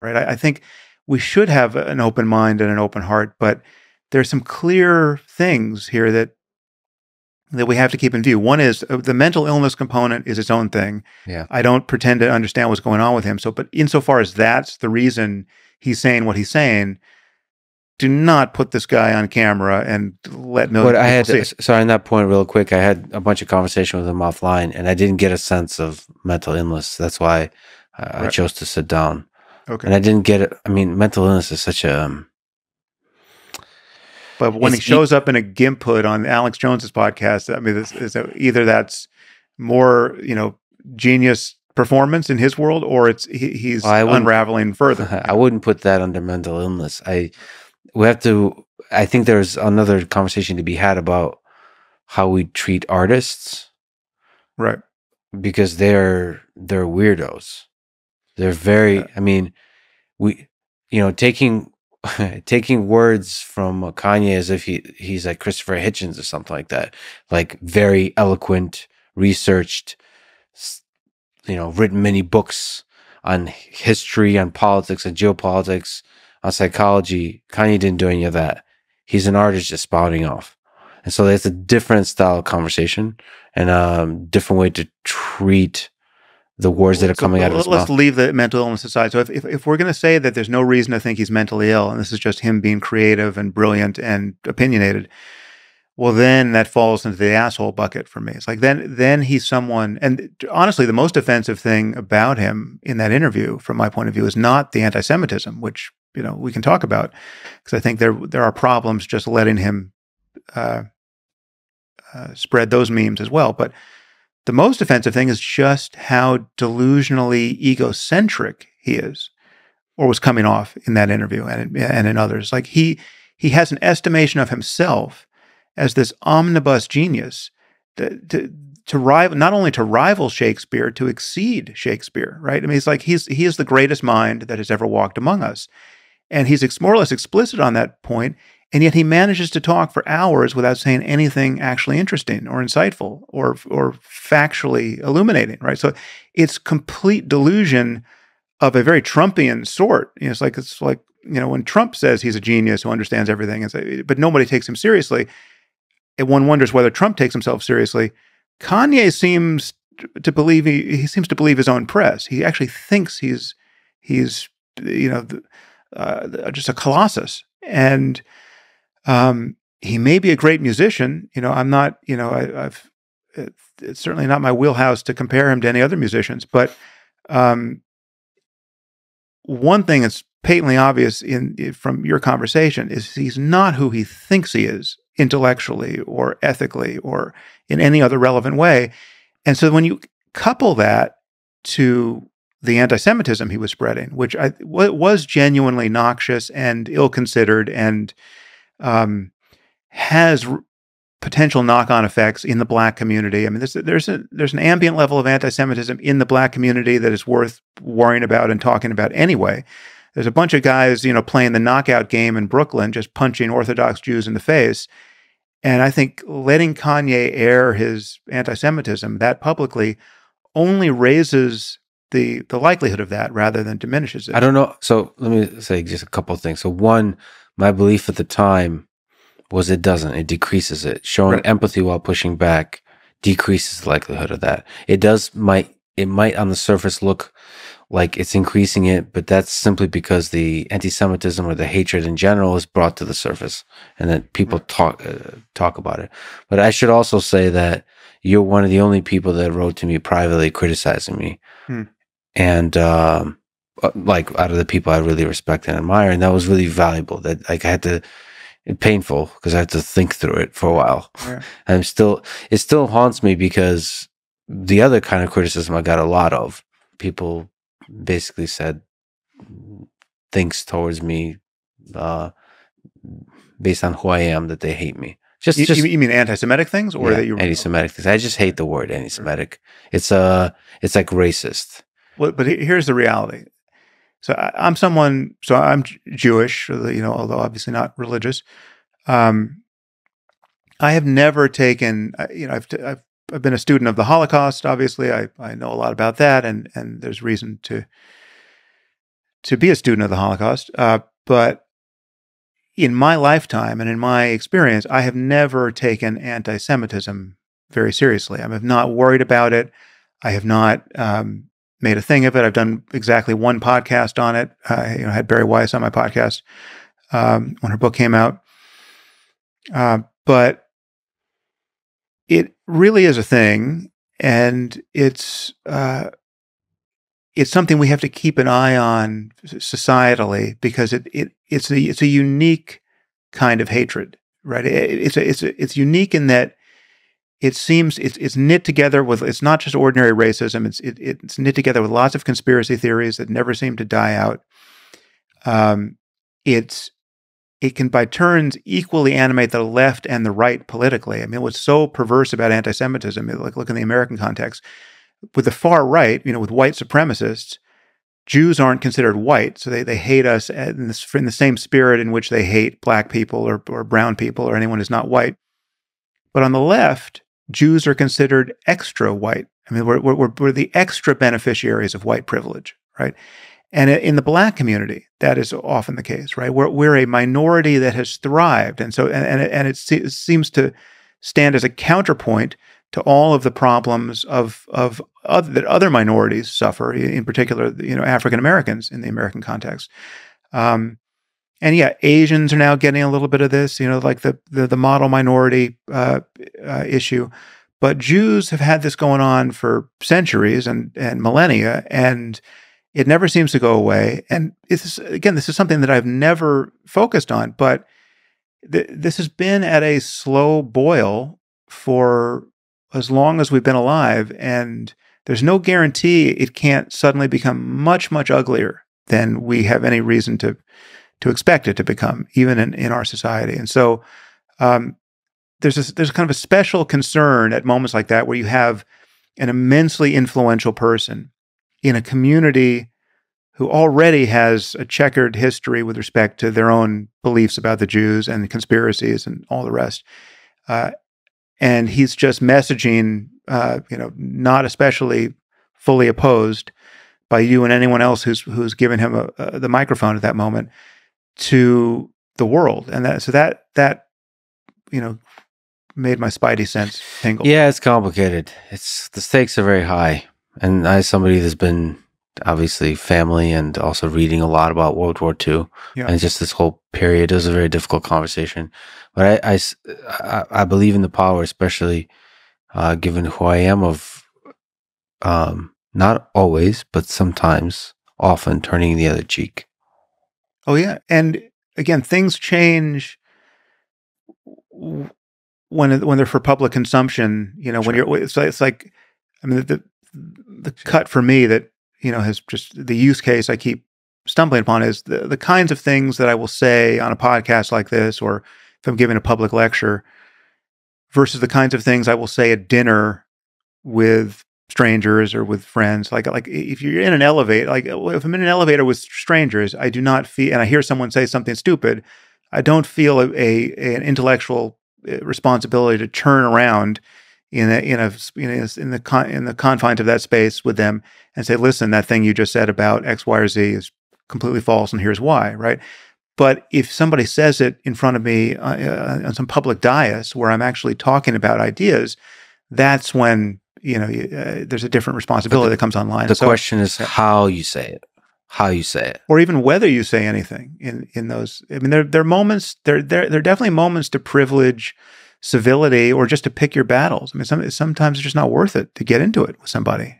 right? I think we should have an open mind and an open heart, but there's some clear things here that we have to keep in view. One is the mental illness component is its own thing. Yeah. I don't pretend to understand what's going on with him. So, but insofar as that's the reason he's saying what he's saying, do not put this guy on camera and let millions of people see it. Sorry, on that point, real quick, I had a bunch of conversation with him offline, and I didn't get a sense of mental illness. That's why I chose to sit down. Okay. And I didn't get it. I mean, mental illness is such a... But when he shows up in a GIMP hood on Alex Jones's podcast, I mean, either that's more, genius performance in his world, or he's unraveling further. I wouldn't put that under mental illness. I think there's another conversation to be had about how we treat artists. Right. Because they're weirdos. They're very, I mean, taking words from Kanye as if he's like Christopher Hitchens or something like that, like very eloquent, researched, written many books on history, on politics, on geopolitics, on psychology. Kanye didn't do any of that. He's an artist just spouting off. And so that's a different style of conversation and a different way to treat the words that are coming out of his mouth. Let's leave the mental illness aside. So if we're going to say that there's no reason to think he's mentally ill, and this is just him being creative and brilliant and opinionated, well, then that falls into the asshole bucket for me. It's like then he's someone, and honestly, the most offensive thing about him in that interview, from my point of view, is not the anti-Semitism, which we can talk about, because I think there are problems just letting him spread those memes as well. But the most offensive thing is just how delusionally egocentric he is, or was coming off in that interview and in others. Like he has an estimation of himself as this omnibus genius to rival, not only to rival Shakespeare, to exceed Shakespeare, right? I mean, it's like he is the greatest mind that has ever walked among us. And he's more or less explicit on that point, and yet he manages to talk for hours without saying anything actually interesting or insightful or factually illuminating, right? So it's complete delusion of a very Trumpian sort. It's like when Trump says he's a genius who understands everything, but nobody takes him seriously. And one wonders whether Trump takes himself seriously. Kanye seems to believe he seems to believe his own press. He actually thinks he's just a colossus, and he may be a great musician. I'm not. It's certainly not my wheelhouse to compare him to any other musicians. But one thing that's patently obvious from your conversation is he's not who he thinks he is, intellectually or ethically or in any other relevant way. And so when you couple that to the anti-Semitism he was spreading, which was genuinely noxious and ill-considered and has potential knock-on effects in the Black community. I mean, there's an ambient level of anti-Semitism in the Black community that is worth worrying about and talking about anyway. There's a bunch of guys, playing the knockout game in Brooklyn, just punching Orthodox Jews in the face. And I think letting Kanye air his anti-Semitism that publicly only raises the likelihood of that rather than diminishes it. I don't know. So let me say just a couple of things. So one, my belief at the time was it decreases it. Showing empathy while pushing back decreases the likelihood of that. It might on the surface look like it's increasing it, but that's simply because the anti-Semitism or the hatred in general is brought to the surface, and then people talk about it. But I should also say that you're one of the only people that wrote to me privately criticizing me, and like out of the people I really respect and admire, and that was really valuable. That like I had to. Painful because I had to think through it for a while. Yeah. And it still haunts me because the other kind of criticism I got a lot of, people basically said things towards me based on who I am, that they hate me. You mean anti-Semitic things, or that you anti-Semitic things? I just hate the word anti-Semitic. It's like racist. Well, but here's the reality. So I'm Jewish, although obviously not religious. I have never taken, I've been a student of the Holocaust. Obviously, I know a lot about that, and there's reason to to be a student of the Holocaust, but in my lifetime and in my experience, I have never taken anti-Semitism very seriously. I have not worried about it. I have not made a thing of it. I've done exactly one podcast on it. I had Barry Weiss on my podcast when her book came out. But it really is a thing, and it's something we have to keep an eye on societally, because it's a unique kind of hatred, right? It's unique in that it seems it's knit together with, it's not just ordinary racism. It's knit together with lots of conspiracy theories that never seem to die out. It can by turns equally animate the left and the right politically. I mean, what's so perverse about anti-Semitism, like look in the American context, with the far right, with white supremacists, Jews aren't considered white, so they hate us in the same spirit in which they hate black people or brown people or anyone who's not white. But on the left, Jews are considered extra white. I mean, we're the extra beneficiaries of white privilege, right? And in the black community, that is often the case, right? We're a minority that has thrived, and so it seems to stand as a counterpoint to all of the problems that other minorities suffer, in particular, African Americans in the American context. And yeah, Asians are now getting a little bit of this, like the model minority issue. But Jews have had this going on for centuries and millennia, and it never seems to go away. And this is something that I've never focused on, but this has been at a slow boil for as long as we've been alive, and there's no guarantee it can't suddenly become much, much uglier than we have any reason to expect it to become, even in our society. And so there's kind of a special concern at moments like that, where you have an immensely influential person in a community who already has a checkered history with respect to their own beliefs about the Jews and the conspiracies and all the rest. And he's just messaging, not especially fully opposed by you and anyone else who's given him the microphone at that moment to the world. And that made my spidey sense tingle. Yeah, it's complicated. The stakes are very high. And as somebody that's been obviously family and also reading a lot about World War II, and just this whole period, it was a very difficult conversation. But I believe in the power, especially given who I am, of not always, but sometimes, often turning the other cheek. Oh yeah, and again, things change when they're for public consumption. Sure. When it's like, I mean, the cut for me that has just the use case I keep stumbling upon is the kinds of things that I will say on a podcast like this, or if I'm giving a public lecture, versus the kinds of things I will say at dinner with strangers or with friends. Like if you're in an elevator, like if I'm in an elevator with strangers, I do not feel, and I hear someone say something stupid, I don't feel an intellectual responsibility to turn around in the confines of that space with them and say, listen, that thing you just said about X, Y, or Z is completely false, and here's why, right? But if somebody says it in front of me on some public dais where I'm actually talking about ideas, that's when there's a different responsibility that comes online. The question is how you say it, or even whether you say anything in those. I mean, there are moments. There are definitely moments to privilege civility or just to pick your battles. I mean, sometimes it's just not worth it to get into it with somebody.